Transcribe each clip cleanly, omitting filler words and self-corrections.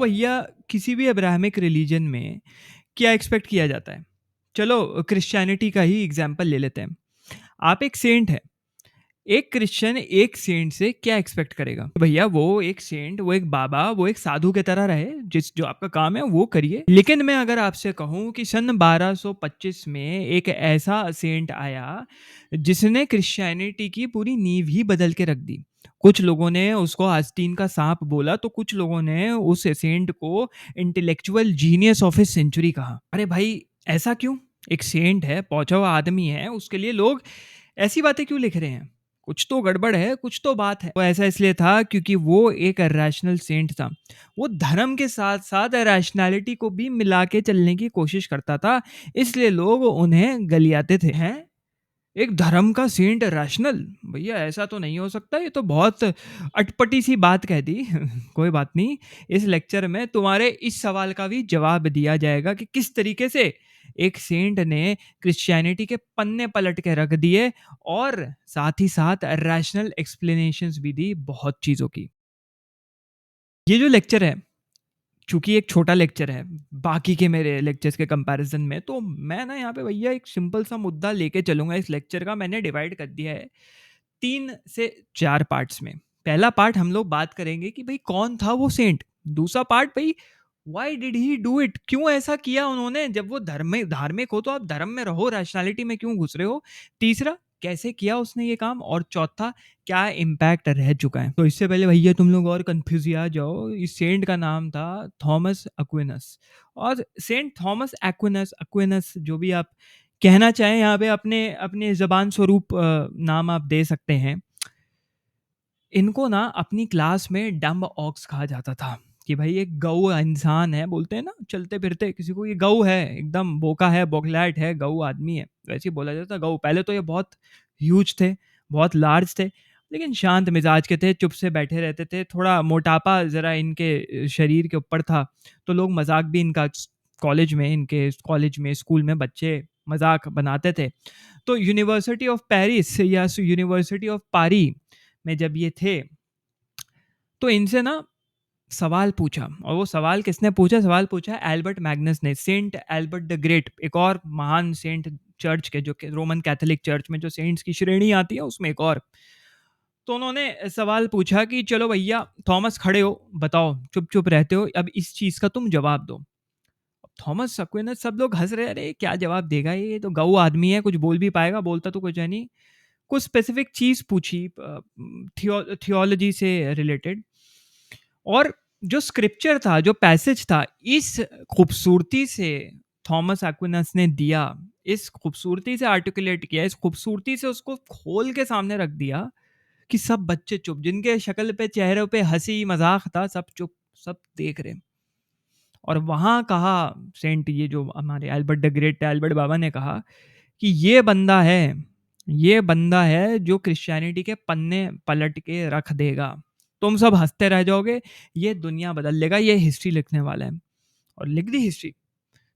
भैया किसी भी अब्राहमिक रिलीजन में क्या एक्सपेक्ट किया जाता है? चलो क्रिश्चियनिटी का ही एग्जांपल ले लेते हैं। आप एक सेंट है, एक क्रिश्चियन एक सेंट से क्या एक्सपेक्ट करेगा? भैया वो एक सेंट, वो एक बाबा, वो एक साधु की तरह रहे, जिस जो आपका काम है वो करिए। लेकिन मैं अगर आपसे कहूँ कि सन 1225 में एक ऐसा सेंट आया जिसने क्रिश्चियनिटी की पूरी नींव ही बदल के रख दी। कुछ लोगों ने उसको आस्तीन का सांप बोला, तो कुछ लोगों ने उस सेंट को intellectual genius of his century कहा। अरे भाई, ऐसा क्यों? एक सेंट है, पहुंचा हुआ आदमी है, उसके लिए लोग ऐसी बातें क्यों लिख रहे हैं? कुछ तो गड़बड़ है, कुछ तो बात है। वो ऐसा इसलिए था क्योंकि वो एक रैशनल सेंट था। वो धर्म के साथ-साथ रैशनैलिटी को भी मिला के चलने की कोशिश करता था, इसलिए लोग उन्हें गलियाते थे। हैं? एक धर्म का सेंट रैशनल? भैया ऐसा तो नहीं हो सकता, ये तो बहुत अटपटी सी बात कह दी। कोई बात नहीं, इस लेक्चर में तुम्हारे इस सवाल का भी जवाब दिया जाएगा कि किस तरीके से एक सेंट ने क्रिश्चियनिटी के पन्ने पलट के रख दिए और साथ ही साथ रैशनल एक्सप्लेनेशंस भी दी बहुत चीज़ों की। ये जो लेक्चर है, चूँकि एक छोटा लेक्चर है, बाकी के मेरे लेक्चर्स के कंपैरिज़न में, तो मैं ना यहाँ पे भैया एक सिंपल सा मुद्दा लेके चलूँगा। इस लेक्चर का मैंने डिवाइड कर दिया है 3 से 4 पार्ट्स में। पहला पार्ट हम लोग बात करेंगे कि भई कौन था वो सेंट? दूसरा पार्ट भई why did he do it? क्यों ऐसा किया उन्होंने? जब वो धार्मिक हो तो आप धर्म में रहो, रैशनैलिटी में क्यों घुस रहे हो? तीसरा, कैसे किया उसने ये काम? और चौथा, क्या इम्पैक्ट रह चुका है? तो इससे पहले भैया तुम लोग और कन्फ्यूज़ जाओ, इस सेंट का नाम था थॉमस एक्विनस। और सेंट थॉमस एक्विनस, एक्विनस जो भी आप कहना चाहें, यहाँ पे अपने अपने ज़बान स्वरूप नाम आप दे सकते हैं। इनको ना अपनी क्लास में डम्ब ऑक्स कहा जाता था कि भाई एक गऊ इंसान है, बोलते हैं ना चलते फिरते किसी को, ये गऊ है, एकदम बोका है, बौखलाहट है, गऊ आदमी है, वैसे ही बोला जाता गऊ। पहले तो ये बहुत ह्यूज थे, बहुत लार्ज थे, लेकिन शांत मिजाज के थे, चुप से बैठे रहते थे। थोड़ा मोटापा ज़रा इनके शरीर के ऊपर था, तो लोग मजाक भी इनका कॉलेज में, इनके कॉलेज में, स्कूल में बच्चे मजाक बनाते थे। तो यूनिवर्सिटी ऑफ पेरिस या यूनिवर्सिटी ऑफ पारी में जब ये थे, तो इनसे ना सवाल पूछा। और वो सवाल किसने पूछा? सवाल पूछा एल्बर्ट मैग्नस ने, सेंट एल्बर्ट द ग्रेट, एक और महान सेंट चर्च के, जो कि रोमन कैथोलिक चर्च में जो सेंट्स की श्रेणी आती है उसमें एक और। तो उन्होंने सवाल पूछा कि चलो भैया थॉमस खड़े हो, बताओ, चुप चुप रहते हो, अब इस चीज का तुम जवाब दो। थॉमस अक्विनस, सब लोग हंस रहे, अरे क्या जवाब देगा ये तो गऊ आदमी है, कुछ बोल भी पाएगा? बोलता तो कुछ है नहीं। कुछ स्पेसिफिक चीज़ पूछी थियोलॉजी से रिलेटेड, और जो स्क्रिप्चर था, जो पैसेज था, इस खूबसूरती से थॉमस एक्विनस ने दिया, इस खूबसूरती से आर्टिकुलेट किया, इस खूबसूरती से उसको खोल के सामने रख दिया कि सब बच्चे चुप, जिनके शक्ल पे, चेहरों पे हंसी मजाक था, सब चुप, सब देख रहे। और वहां कहा सेंट, ये जो हमारे एल्बर्ट द ग्रेट, एल्बर्ट बाबा ने कहा कि ये बंदा है जो क्रिश्चियनिटी के पन्ने पलट के रख देगा। तुम सब हंसते रह जाओगे, ये दुनिया बदल लेगा, ये हिस्ट्री लिखने वाला है। और लिख दी हिस्ट्री।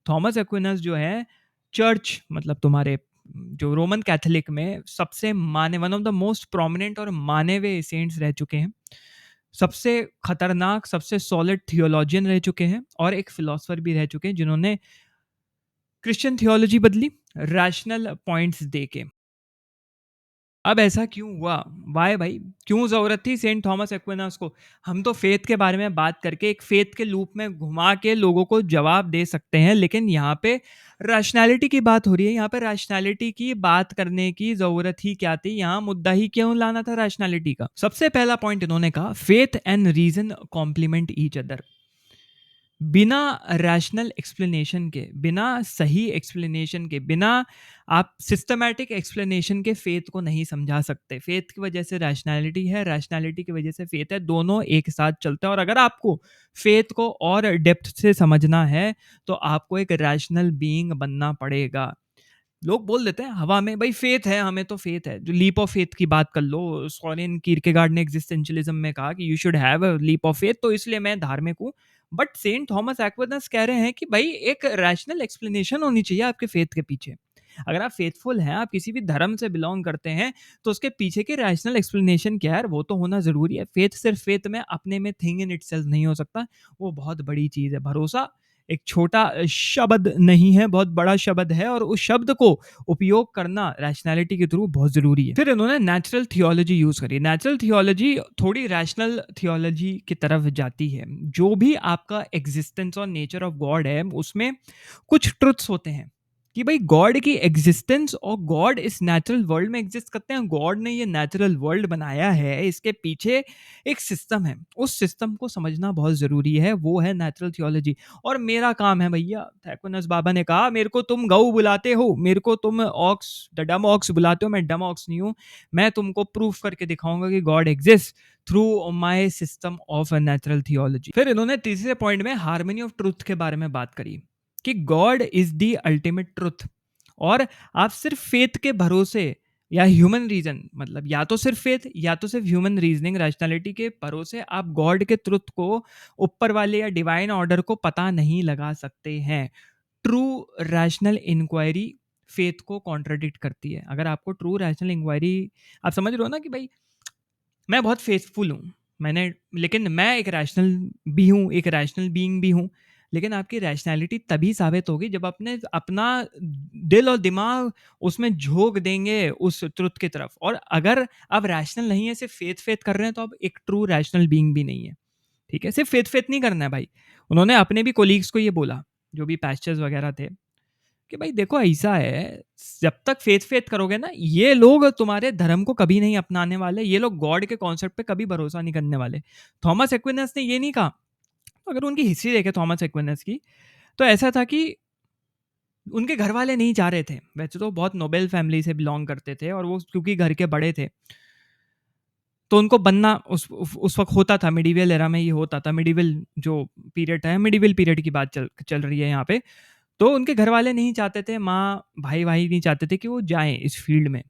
थॉमस एक्विनस जो है, चर्च मतलब तुम्हारे जो रोमन कैथोलिक में सबसे माने, one of the most prominent और माने हुए सेंट्स रह चुके हैं। सबसे खतरनाक, सबसे सॉलिड थियोलॉजियन रह चुके हैं, और एक फिलोसफर भी रह चुके हैं जिन्होंने क्रिश्चियन थियोलॉजी बदली रैशनल पॉइंट्स देके। अब ऐसा क्यों हुआ? वाई भाई, क्यों ज़रूरत थी सेंट थॉमस एक्विनास को? हम तो फेथ के बारे में बात करके एक फेथ के लूप में घुमा के लोगों को जवाब दे सकते हैं, लेकिन यहाँ पे रैशनैलिटी की बात हो रही है। यहाँ पे रैशनैलिटी की बात करने की ज़रूरत ही क्या थी? यहाँ मुद्दा ही क्यों लाना था रैशनैलिटी का? सबसे पहला पॉइंट इन्होंने कहा, faith and reason complement each other. बिना रैशनल एक्सप्लेनेशन के, बिना सही एक्सप्लेनेशन के, बिना आप सिस्टमैटिक एक्सप्लेनेशन के फेथ को नहीं समझा सकते। फेथ की वजह से रैशनैलिटी है, रैशनैलिटी की वजह से फेथ है, दोनों एक साथ चलते हैं। और अगर आपको फेथ को और डेप्थ से समझना है तो आपको एक रैशनल बीइंग बनना पड़ेगा। लोग बोल देते हैं हवा में, भाई फेथ है, हमें तो फेथ है। जो लीप ऑफ फेथ की बात कर लो, सोरेन कीरकेगार्ड ने एग्जिस्टेंशियलिज्म में कहा कि you should have a leap of faith, तो इसलिए मैं धार्मिक हूँ। बट सेंट थॉमस एक्विनस कह रहे हैं कि भाई एक रैशनल एक्सप्लेनेशन होनी चाहिए आपके फेथ के पीछे। अगर आप फेथफुल हैं, आप किसी भी धर्म से बिलॉन्ग करते हैं, तो उसके पीछे की रैशनल एक्सप्लेनेशन क्या है यार, वो तो होना ज़रूरी है। फेथ सिर्फ फेथ में अपने में थिंग इन इटसेल्फ नहीं हो सकता, वो बहुत बड़ी चीज़ है। भरोसा एक छोटा शब्द नहीं है, बहुत बड़ा शब्द है और उस शब्द को उपयोग करना रैशनैलिटी के थ्रू बहुत ज़रूरी है। फिर इन्होंने नेचुरल थियोलॉजी यूज़ करी। नेचुरल थियोलॉजी थोड़ी रैशनल थियोलॉजी की तरफ जाती है। जो भी आपका एग्जिस्टेंस और नेचर ऑफ गॉड है, उसमें कुछ ट्रुथ्स होते हैं कि भाई गॉड की एग्जिस्टेंस और गॉड इस नेचुरल वर्ल्ड में एग्जिस्ट करते हैं। गॉड ने ये नेचुरल वर्ल्ड बनाया है, इसके पीछे एक सिस्टम है, उस सिस्टम को समझना बहुत ज़रूरी है, वो है नेचुरल थियोलॉजी। और मेरा काम है भैया, थैकोनस बाबा ने कहा मेरे को तुम गऊ बुलाते हो, मेरे को तुम ऑक्स द डम ऑक्स बुलाते हो, मैं डम ऑक्स नहीं हूँ। मैं तुमको प्रूफ करके दिखाऊंगा कि God exist through my system of natural theology. फिर इन्होंने तीसरे पॉइंट में हार्मनी ऑफ ट्रुथ के बारे में बात करी कि God is the ultimate truth. और आप सिर्फ फेथ के भरोसे या ह्यूमन रीजन, मतलब या तो सिर्फ फेथ या तो सिर्फ ह्यूमन रीजनिंग रैशनैलिटी के भरोसे आप गॉड के ट्रुथ को, ऊपर वाले या डिवाइन ऑर्डर को पता नहीं लगा सकते हैं। ट्रू रैशनल इंक्वायरी फेथ को कॉन्ट्राडिक्ट करती है। अगर आपको ट्रू रैशनल इंक्वायरी, आप समझ रहे हो ना कि भाई मैं बहुत फेथफुल हूँ, मैंने, लेकिन मैं एक रैशनल भी हूँ, एक रैशनल बीइंग भी हूँ, लेकिन आपकी रैशनैलिटी तभी साबित होगी जब अपने अपना दिल और दिमाग उसमें झोंक देंगे उस ट्रुथ की तरफ। और अगर आप रैशनल नहीं है, सिर्फ फेथ फेथ कर रहे हैं, तो आप एक ट्रू रैशनल बीइंग भी नहीं है। ठीक है, सिर्फ फेथ फेथ नहीं करना है भाई। उन्होंने अपने भी कोलीग्स को ये बोला, जो भी पैस्टर्स वगैरह थे, कि भाई देखो ऐसा है, जब तक फेथ फेथ करोगे ना, ये लोग तुम्हारे धर्म को कभी नहीं अपनाने वाले, ये लोग गॉड के कॉन्सेप्ट पे कभी भरोसा नहीं करने वाले। थॉमस एक्विनस ने ये नहीं कहा। अगर उनकी हिस्ट्री देखे थॉमस एक्विनस की, तो ऐसा था कि उनके घर वाले नहीं चाह रहे थे। वैसे तो बहुत नोबेल फैमिली से बिलोंग करते थे और वो क्योंकि घर के बड़े थे, तो उनको बनना उस वक्त होता था, मिडिवल एरा में ये होता था। मिडिवल जो पीरियड है, मिडिवल पीरियड की बात चल चल रही है यहाँ पे। तो उनके घर वाले नहीं चाहते थे, माँ भाई भाई नहीं चाहते थे कि वो जाएं इस फील्ड में।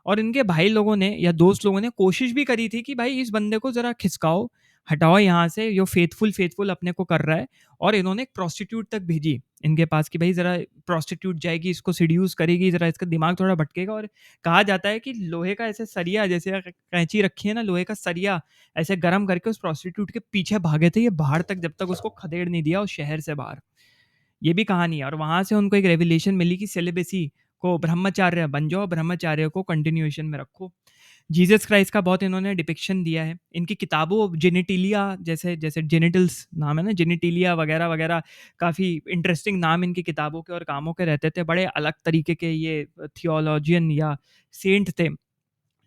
और इनके भाई लोगों ने या दोस्त लोगों ने कोशिश भी करी थी कि भाई इस बंदे को ज़रा खिसकाओ, हटाओ यहाँ से, जो फेथफुल फेथफुल अपने को कर रहा है। और इन्होंने एक प्रोस्टिट्यूट तक भेजी इनके पास कि भाई ज़रा प्रोस्टिट्यूट जाएगी, इसको सीड्यूस करेगी, ज़रा इसका दिमाग थोड़ा भटकेगा। और कहा जाता है कि लोहे का ऐसे सरिया, जैसे कैंची रखी है ना, लोहे का सरिया ऐसे गर्म करके उस प्रोस्टिट्यूट के पीछे भागे थे ये बाहर तक, जब तक उसको खदेड़ नहीं दिया उस शहर से बाहर। ये भी कहानी है। और वहाँ से उनको एक रेवलेशन मिली कि सेलिबेसी को ब्रह्मचार्य बन जाओ, ब्रह्मचार्य को कंटिन्यूएशन में रखो। जीसस क्राइस्ट का बहुत इन्होंने डिपिक्शन दिया है इनकी किताबों, जेनेटिलिया, जैसे जैसे जेनिटल्स नाम है ना, जेनेटिलिया वगैरह वगैरह, काफ़ी इंटरेस्टिंग नाम इनकी किताबों के और कामों के रहते थे। बड़े अलग तरीके के ये थियोलॉजियन या सेंट थे।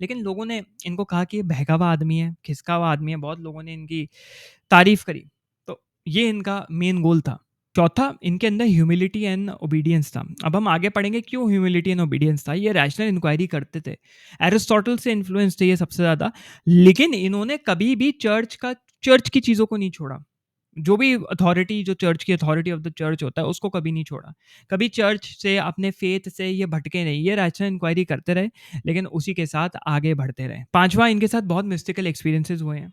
लेकिन लोगों ने इनको कहा कि ये बहकावा आदमी है, खिसकावा आदमी है, बहुत लोगों ने इनकी तारीफ करी। तो ये इनका मेन गोल था। चौथा, इनके अंदर ह्यूमिलिटी एंड ओबीडियंस था। अब हम आगे पढ़ेंगे क्यों ह्यूमिलिटी एंड ओबीडियंस था। ये रैशनल इंक्वायरी करते थे, एरिस्टोटल से इन्फ्लुएंस थे ये सबसे ज़्यादा। लेकिन इन्होंने कभी भी चर्च की चीज़ों को नहीं छोड़ा। जो भी अथॉरिटी, जो चर्च की अथॉरिटी ऑफ द चर्च होता है, उसको कभी नहीं छोड़ा। कभी चर्च से, अपने फेथ से ये भटके नहीं, ये रैशनल इंक्वायरी करते रहे, लेकिन उसी के साथ आगे बढ़ते रहे। पांचवा, इनके साथ बहुत मिस्टिकल एक्सपीरियंसेस हुए हैं।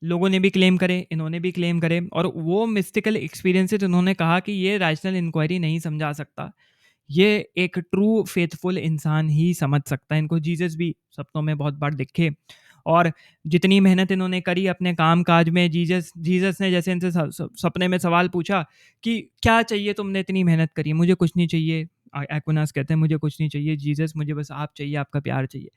लोगों ने भी क्लेम करे, इन्होंने भी क्लेम करे, और वो मिस्टिकल एक्सपीरियंसेस इन्होंने कहा कि ये रैशनल इंक्वायरी नहीं समझा सकता, ये एक ट्रू फेथफुल इंसान ही समझ सकता है। इनको जीसस भी सपनों में बहुत बार दिखे, और जितनी मेहनत इन्होंने करी अपने काम काज में, जीसस जीसस ने जैसे इनसे सपने में सवाल पूछा कि क्या चाहिए, तुमने इतनी मेहनत करी, मुझे कुछ नहीं चाहिए। एक्विनास कहते हैं मुझे कुछ नहीं चाहिए जीसस, मुझे बस आप चाहिए, आपका प्यार चाहिए।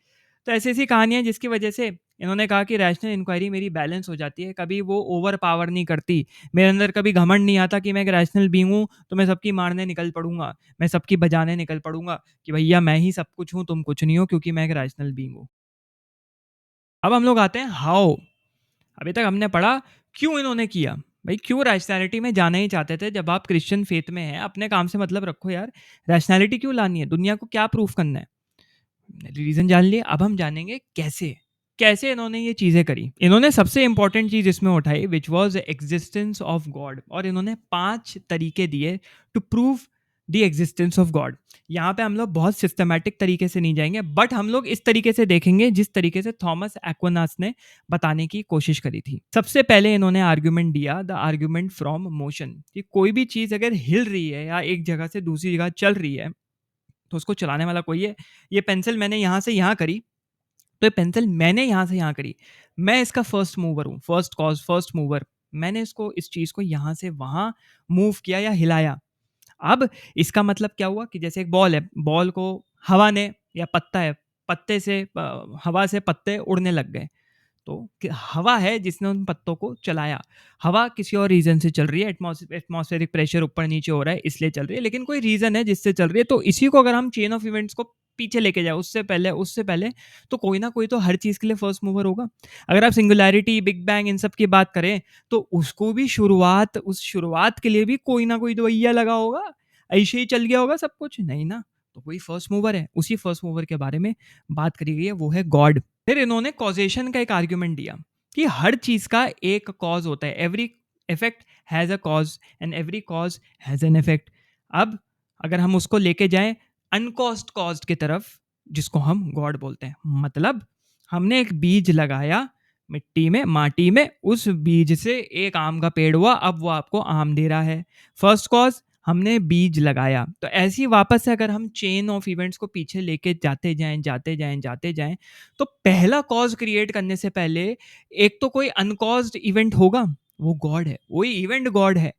तो ऐसी ऐसी कहानियाँ जिसकी वजह से इन्होंने कहा कि रैशनल इंक्वायरी मेरी बैलेंस हो जाती है, कभी वो ओवर पावर नहीं करती। मेरे अंदर कभी घमंड नहीं आता कि मैं एक रैशनल बीइंग हूँ तो मैं सबकी मारने निकल पड़ूंगा, मैं सबकी बजाने निकल पड़ूंगा कि भैया मैं ही सब कुछ हूँ, तुम कुछ नहीं हो, क्योंकि मैं एक रैशनल बीइंग हूँ। अब हम लोग आते हैं हाउ। अभी तक हमने पढ़ा क्यों इन्होंने किया। भाई क्यों रैशनैलिटी में जाना ही चाहते थे। जब आप क्रिश्चियन फेथ में हैं, अपने काम से मतलब रखो यार, रैशनैलिटी क्यों लानी है, दुनिया को क्या प्रूफ करना है। रीजन जान लिए, अब हम जानेंगे कैसे कैसे इन्होंने ये चीजें करी। इन्होंने सबसे इंपॉर्टेंट चीज इसमें उठाई which was existence of God, और इन्होंने 5 तरीके दिए to prove the existence of God. यहाँ पे हम लोग बहुत सिस्टमैटिक तरीके से नहीं जाएंगे, बट हम लोग इस तरीके से देखेंगे जिस तरीके से थॉमस एक्विनास ने बताने की कोशिश करी थी। सबसे पहले इन्होंने आर्ग्यूमेंट दिया, द आर्ग्यूमेंट फ्रॉम मोशन, कि कोई भी चीज अगर हिल रही है या एक जगह से दूसरी जगह चल रही है, तो उसको चलाने वाला कोई है। ये पेंसिल मैंने यहाँ से यहाँ करी, तो ये पेंसिल मैंने यहाँ से यहाँ करी। मैं इसका फर्स्ट मूवर हूँ, फर्स्ट कॉज़, फर्स्ट मूवर। मैंने इसको इस चीज़ को यहाँ से वहाँ मूव किया या हिलाया। अब इसका मतलब क्या हुआ कि जैसे एक बॉल है, बॉल को हवा ने, या पत्ता है, पत्ते से हवा से पत्ते उड़ने लग गए। तो हवा है जिसने उन पत्तों को चलाया। हवा किसी और रीज़न से चल रही है, एटमॉस्फेरिक प्रेशर ऊपर-नीचे हो रहा है इसलिए चल रही है, लेकिन कोई रीज़न है जिससे चल रही है। तो इसी को अगर हम चेन ऑफ इवेंट्स को पीछे लेके जाएँ, उससे पहले तो कोई ना कोई तो हर चीज़ के लिए फर्स्ट मूवर होगा। अगर आप सिंगुलैरिटी, बिग बैंग इन सब की बात करें, तो उसको भी उस शुरुआत के लिए भी कोई ना कोई दवैया लगा होगा। ऐसे ही चल गया होगा सब कुछ? नहीं ना। तो वही फर्स्ट मूवर है। उसी फर्स्ट मूवर के बारे में बात करी गई है, वो है गॉड। फिर इन्होंने कॉजेशन का एक आर्ग्यूमेंट दिया कि हर चीज का एक कॉज होता है। Every effect has a cause and every cause has an effect. अब अगर हम उसको लेके जाएं अनकॉज्ड कॉज की तरफ, जिसको हम गॉड बोलते हैं, मतलब हमने एक बीज लगाया मिट्टी में, माटी में, उस बीज से एक आम का पेड़ हुआ, अब वो आपको आम दे रहा है। फर्स्ट कॉज, हमने बीज लगाया। तो ऐसे ही वापस से अगर हम चेन ऑफ इवेंट्स को पीछे लेके जाते जाएं, तो पहला कॉज क्रिएट करने से पहले एक तो कोई अनकॉज्ड इवेंट होगा, वो गॉड है, वही इवेंट गॉड है।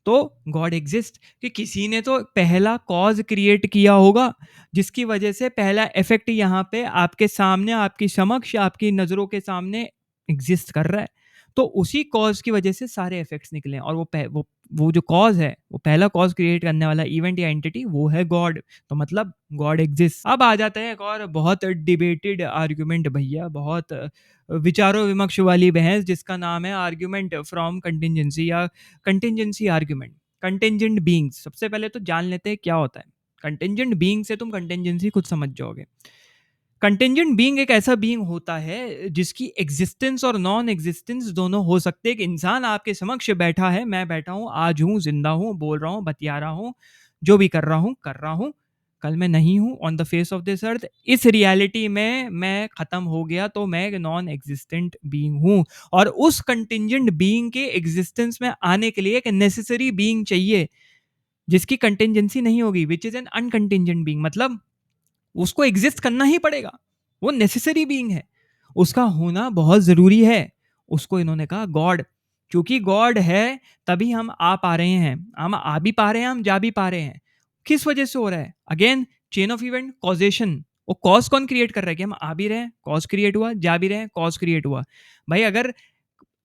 तो गॉड एग्जिस्ट कि किसी ने तो पहला कॉज क्रिएट किया होगा, जिसकी वजह से पहला इफेक्ट यहाँ पे आपके सामने, आपकी समक्ष, आपकी नज़रों के सामने एग्जिस्ट कर रहा है। तो उसी कॉज की वजह से सारे इफेक्ट्स निकले हैं, और वो जो कॉज है, वो पहला कॉज क्रिएट करने वाला इवेंट या एंटिटी, वो है गॉड। तो मतलब गॉड एग्जिस्ट। अब आ जाता है एक और बहुत डिबेटेड आर्ग्यूमेंट भैया, बहुत विचारों विमर्श वाली बहस, जिसका नाम है आर्ग्यूमेंट फ्रॉम कंटिंजेंसी या कंटिंजेंसी आर्ग्यूमेंट। कंटिंजेंट बीइंग्स, सबसे पहले तो जान लेते हैं क्या होता है कंटिंजेंट बीइंग। से तुम कंटिंजेंसी खुद समझ जाओगे। कंटिंजेंट बीइंग एक ऐसा बीइंग होता है जिसकी एग्जिस्टेंस और नॉन एग्जिस्टेंस दोनों हो सकते हैं। एक इंसान आपके समक्ष बैठा है, मैं बैठा हूँ, आज हूँ, जिंदा हूँ, बोल रहा हूँ, बतिया रहा हूँ, जो भी कर रहा हूँ, कल मैं नहीं हूँ on the face of this earth. इस रियलिटी में मैं खत्म हो गया तो मैं एक नॉन एग्जिस्टेंट बीइंग हूँ, और उस कंटिंजेंट बीइंग के एग्जिस्टेंस में आने के लिए एक नेसेसरी बीइंग चाहिए जिसकी कंटिंजेंसी नहीं होगी, which is an uncontingent being. मतलब उसको एग्जिस्ट करना ही पड़ेगा, वो नेसेसरी बीइंग है, उसका होना बहुत जरूरी है। उसको इन्होंने कहा गॉड। क्योंकि गॉड है तभी हम आ पा रहे हैं, हम आ भी पा रहे हैं, हम जा भी पा रहे हैं। किस वजह से हो रहा है? Again chain of event, causation. वो कॉज कौन क्रिएट कर रहा है? कि हम आ भी रहे हैं, कॉज क्रिएट हुआ, जा भी रहे हैं, कॉज क्रिएट हुआ। भाई अगर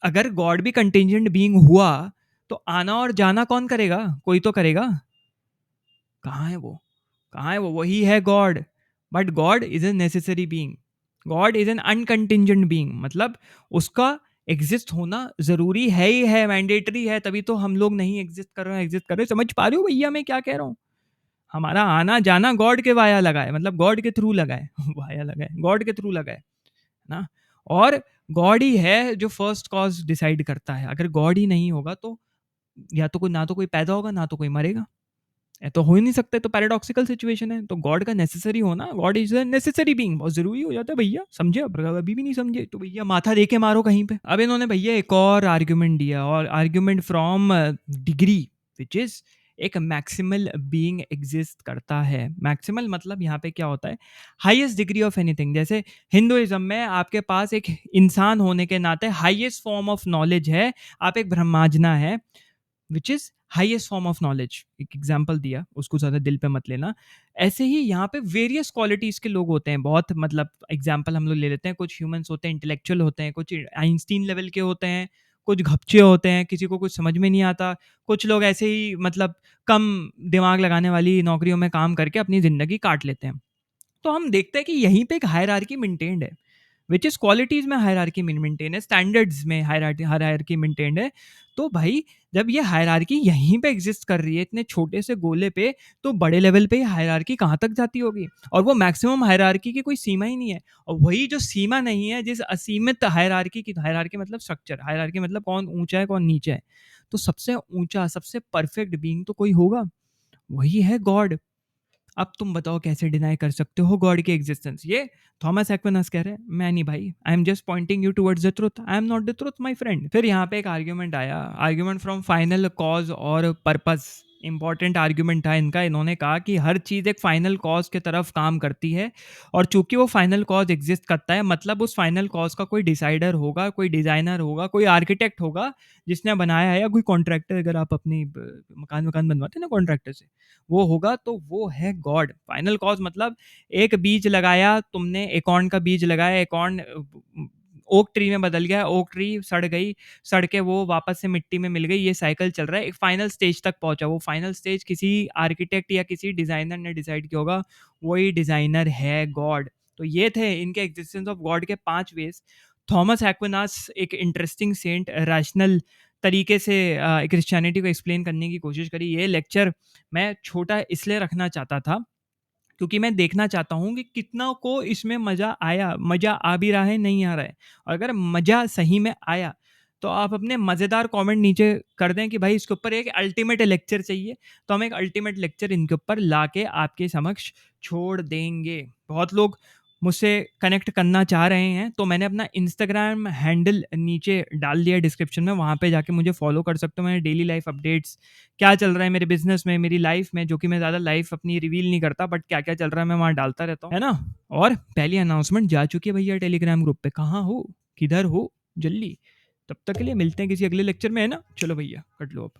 अगर गॉड भी कंटिंजेंट बीइंग हुआ, तो आना और जाना कौन करेगा? कोई तो करेगा। कहाँ है वो? कहाँ है वो? वही है God. But God is a necessary being, God is an uncontingent being. मतलब उसका एग्जिस्ट होना जरूरी है ही है, मैंडेटरी है, तभी तो हम लोग नहीं एग्जिस्ट कर रहे। समझ पा रहे हो भैया मैं क्या कह रहा हूँ? हमारा आना जाना गॉड के वाया लगा है, मतलब गॉड के थ्रू लगा है वाया लगा है, गॉड के थ्रू लगा है ना। और गॉड ही है जो फर्स्ट कॉज डिसाइड करता है। अगर गॉड ही नहीं होगा तो या तो कोई, ना तो कोई पैदा होगा, ना तो कोई मरेगा। ये तो हो ही नहीं सकता, तो पैराडॉक्सिकल सिचुएशन है। तो गॉड का नेसेसरी होना, God is a necessary being, बहुत जरूरी हो जाता है भैया। समझे? अभी भी नहीं समझे तो भैया माथा दे के मारो कहीं पे। अब इन्होंने भैया एक और आर्ग्यूमेंट दिया, और argument from degree, which is एक मैक्सिमल बीइंग एग्जिस्ट करता है। मैक्सिमल मतलब यहाँ पे क्या होता है? Highest degree of anything. जैसे हिंदुइज्म में आपके पास एक इंसान होने के नाते हाईएस्ट फॉर्म ऑफ नॉलेज है, आप एक ब्रह्माजना है, which is highest form of knowledge. एक एग्जाम्पल दिया, उसको ज़्यादा दिल पे मत लेना। ऐसे ही यहाँ पे वेरियस क्वालिटीज़ के लोग होते हैं बहुत, मतलब एग्जाम्पल हम लोग ले लेते हैं। कुछ ह्यूमंस होते हैं इंटेलेक्चुअल होते हैं, कुछ आइंस्टीन लेवल के होते हैं, कुछ घपचे होते हैं, किसी को कुछ समझ में नहीं आता। कुछ लोग ऐसे ही मतलब कम दिमाग लगाने वाली नौकरियों में काम करके अपनी ज़िंदगी काट लेते हैं। तो हम देखते हैं कि यहीं पे एक हायरार्की मेंटेन्ड है, विच इज क्वालिटीज में हायरार्की मेंटेन है, स्टैंडर्ड्स में हायरार्की मेंटेन्ड है। तो भाई जब ये हायरार्की यहीं पे एग्जिस्ट कर रही है इतने छोटे से गोले पे, तो बड़े लेवल पे हायरार्की कहाँ तक जाती होगी? और वो मैक्सिमम हायरार्की की कोई सीमा ही नहीं है। और वही जो सीमा नहीं है, जिस असीमित हायरार्की की, हायरार्की मतलब स्ट्रक्चर, हायरार्की मतलब कौन ऊंचा है कौन नीचा है, तो सबसे ऊंचा, सबसे परफेक्ट बीइंग तो कोई होगा, वही है गॉड। अब तुम बताओ कैसे डिनाई कर सकते हो गॉड की एग्जिस्टेंस? ये थॉमस एक्विनस कह रहे हैं, मैं नहीं भाई, I am just pointing you towards the truth, I am not the truth my friend. फिर यहाँ पे एक आर्ग्यूमेंट आया, आर्ग्यूमेंट फ्रॉम फाइनल कॉज और पर्पस। इंपॉर्टेंट आर्ग्यूमेंट था इनका। इन्होंने कहा कि हर चीज़ एक फाइनल कॉज के तरफ काम करती है, और चूंकि वो फाइनल कॉज एग्जिस्ट करता है, मतलब उस फाइनल कॉज का कोई डिसाइडर होगा, कोई डिजाइनर होगा, कोई आर्किटेक्ट होगा जिसने बनाया है, या कोई कॉन्ट्रैक्टर, अगर आप अपनी मकान मकान बनवाते हैं ना कॉन्ट्रैक्टर से, वो होगा, तो वो है गॉड। फाइनल कॉज मतलब एक बीज लगाया तुमने, एकॉर्न का बीज लगाया, एकॉर्न ओक ट्री में बदल गया, ओक ट्री सड़ गई, सड़ के वो वापस से मिट्टी में मिल गई, ये साइकिल चल रहा है, एक फाइनल स्टेज तक पहुंचा। वो फाइनल स्टेज किसी आर्किटेक्ट या किसी डिजाइनर ने डिसाइड किया होगा, वही डिजाइनर है गॉड। तो ये थे इनके एग्जिस्टेंस ऑफ गॉड के 5 वेज। थॉमस एक्विनास एक इंटरेस्टिंग सेंट, रैशनल तरीके से क्रिश्चियनिटी को एक्सप्लेन करने की कोशिश करी। ये लेक्चर मैं छोटा इसलिए रखना चाहता था क्योंकि मैं देखना चाहता हूँ कि कितना को इसमें मज़ा आया, मज़ा आ भी रहा है, नहीं आ रहा है। और अगर मज़ा सही में आया, तो आप अपने मज़ेदार कमेंट नीचे कर दें कि भाई इसके ऊपर एक अल्टीमेट लेक्चर चाहिए, तो हम एक अल्टीमेट लेक्चर इनके ऊपर लाके आपके समक्ष छोड़ देंगे। बहुत लोग मुझसे कनेक्ट करना चाह रहे हैं, तो मैंने अपना इंस्टाग्राम हैंडल नीचे डाल दिया डिस्क्रिप्शन में, वहाँ पे जाके मुझे फॉलो कर सकते हो। मैंने डेली लाइफ अपडेट्स, क्या चल रहा है मेरे बिजनेस में, मेरी लाइफ में, जो कि मैं ज़्यादा लाइफ अपनी रिवील नहीं करता, बट क्या क्या चल रहा है मैं वहाँ डालता रहता हूँ, है ना। और पहली अनाउंसमेंट जा चुकी है भैया टेलीग्राम ग्रुप पे, कहाँ हो, किधर हो, जल्दी। तब तक के लिए मिलते हैं किसी अगले लेक्चर में, है ना। चलो भैया कट लो अब।